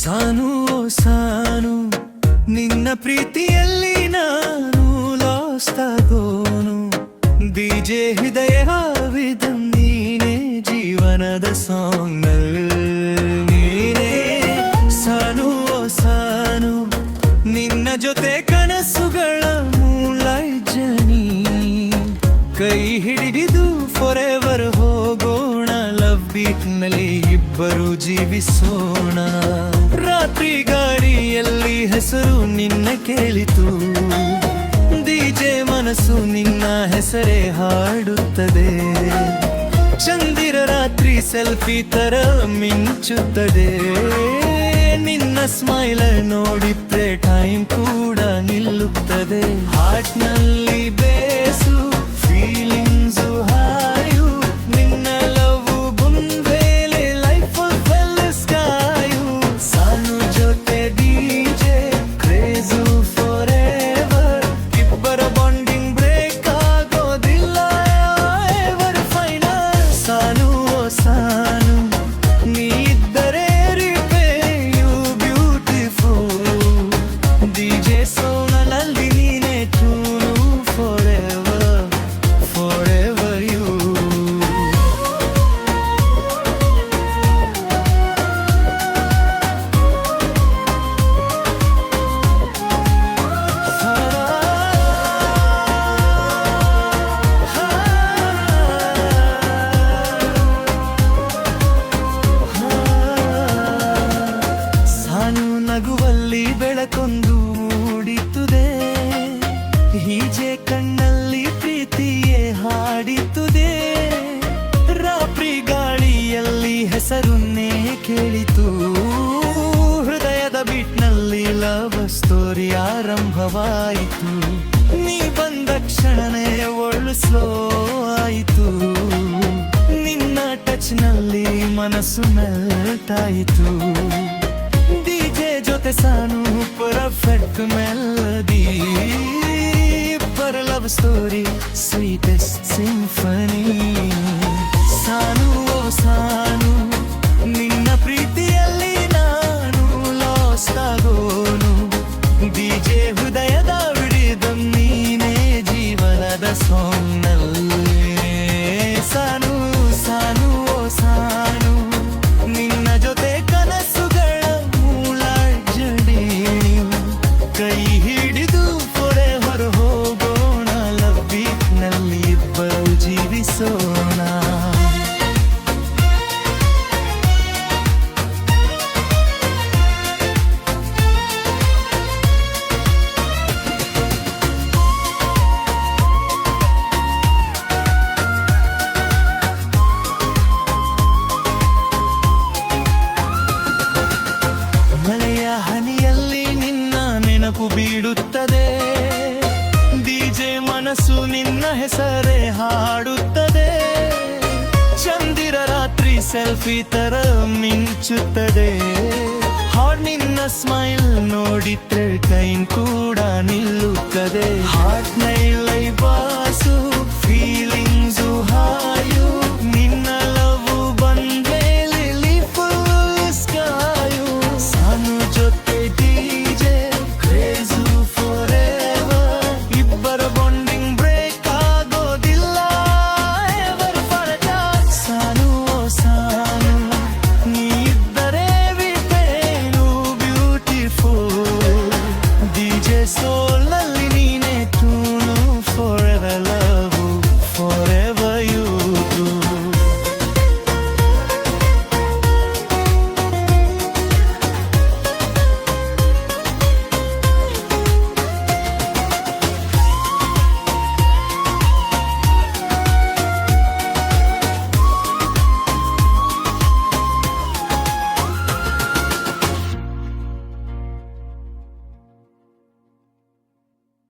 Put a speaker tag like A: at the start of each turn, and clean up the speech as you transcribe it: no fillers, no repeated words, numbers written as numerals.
A: ಸಾನು ಓ ಸಾನು, ನಿನ್ನ ಪ್ರೀತಿಯಲ್ಲಿ ನಾನು ಲಾಸ್ಟ್ ಆಗೋನು. ಡಿಜೆ ಹೃದಯ ವಿಧಂ ನೀನೇ, ಜೀವನದ ಸಾಂಗ್ ನೀನೇ. ಸಾನು ಓ ಸಾನು, ನಿನ್ನ ಜೊತೆ ಕನಸುಗಳ ಮೂನ್ಲೈಟ್ ಜರ್ನಿ. ಕೈ ಹಿಡಿದು ಫಾರೆವರ್ ಹೋಗೋಣ, ಲವ್ ಬೀಟ್ ನಲ್ಲಿ ಇಬ್ಬರು ಜೀವಿಸೋಣ. ರಾತ್ರಿ ಗಾಡಿಯಲ್ಲಿ ಹೆಸರು ನಿನ್ನ ಕೇಳಿತು, ಡಿಜೆ ಮನಸ್ಸು ನಿನ್ನ ಹೆಸರೇ ಹಾಡುತ್ತದೆ. ಚಂದಿರ ರಾತ್ರಿ ಸೆಲ್ಫಿ ತರ ಮಿಂಚುತ್ತದೆ. ನಿನ್ನ ಸ್ಮೈಲ್ ನೋಡಿದ್ರೆ ಟೈಮ್ ಕೂಡ ನಿಲ್ಲುತ್ತದೆ. ಹಾರ್ಟ್ ನಲ್ಲಿ ಬೇಸು, ಫೀಲಿಂಗ್ಸು ಹಾಯು, ನಿನ್ನ ಲವ್ ಗುಂಬೇಲೆ ಲೈಫ್ ಫುಲ್ ಸ್ಕಾಯು. ಸಾನು ಜೊತೆ ಡಿಜೆ ಕ್ರೇಜು ಫಾರೆವರ್, ಇಬ್ಬರ ಬಾಂಡಿಂಗ್ ಬ್ರೇಕ್ ಆಗೋದಿಲ್ಲ ಎವರ್ ಫೈನಲ್. ಸಾನು ಓ ಸಾನು, ನೀ ಇದ್ದರೆ ರಿಪೇ ಯು ಬ್ಯೂಟಿಫುಲ್. ಡಿಜೆ ಸೋನಲ್ಲಿ ನೀನೆ ಟ್ಯೂನು ಫಾರೆವರ್, ಫಾರೆವರ್ ಯು. ಸಾನು ನಗುವಲ್ಲಿ ಬೆಳಕೊಂದು ಮೂಡಿತುದೆ, ಹೀಜೆ ಕಣ್ಣಲ್ಲಿ ಪ್ರೀತಿಯೇ ಹಾಡಿತುದೆ. ರಾತ್ರಿ ಗಾಳಿಯಲ್ಲಿ ಹೆಸರನ್ನೇ ಕೇಳಿತು, ಹೃದಯದ ಬೀಟ್ನಲ್ಲಿ ಲವ್ ಸ್ಟೋರಿ ಆರಂಭವಾಯಿತು. ನೀ ಬಂದ ಕ್ಷಣನೇ ಒಳ್ಳು ಸ್ಲೋ ಆಯಿತು, ನಿನ್ನ ಟಚ್ ನಲ್ಲಿ ಮನಸ್ಸು ಮೆಲ್ಟ್ ಆಯಿತು. ಡಿಜೆ ಜೊತೆ Sanu perfect melody, per love story sweetest symphony. Sanu ಓ ಸಾನು, ನಿನ್ನ ಪ್ರೀತಿಯಲ್ಲಿ ನಾನು ಲಾಸ್ಟ್ ಆಗೋನು. ಡಿಜೆ ಹೃದಯದ ವಿಡಿದಂ ನೀನೇ, ಜೀವನದ ಸಾಂಗ್ ನಲ್ಲಿ. ಸಾನು ಸಾನು ಓ ಸಾನು, ನಿನ್ನ ಜೊತೆ ಕನಸುಗಳ ಮೂಲಾಳ್ ಜಡಿ. ಕೈ ಹಿಡಿದು ಫಾರೆವರ್ ಹೋಗೋಣ, ಲವ್ ಬೀಟ್ ನಲ್ಲಿ ಇಬ್ಬರು ಜೀವಿಸೋಣ. ಮಳೆಯ ಹನಿಯಲ್ಲಿ ನಿನ್ನ ನೆನಪು ಬೀಳುತ್ತದೆ, ಡಿಜೆ ಮನಸ್ಸು ನಿನ್ನ ಹೆಸರೇ ಹಾಡುತ್ತದೆ. ಚಂದಿರ ರಾತ್ರಿ ಸೆಲ್ಫಿ ತರ ಮಿಂಚುತ್ತದೆ. ಹಾಡ್ ನಿನ್ನ ಸ್ಮೈಲ್ ನೋಡಿದ್ರೆ ಟೈಮ್ ಕೂಡ ನಿಲ್ಲು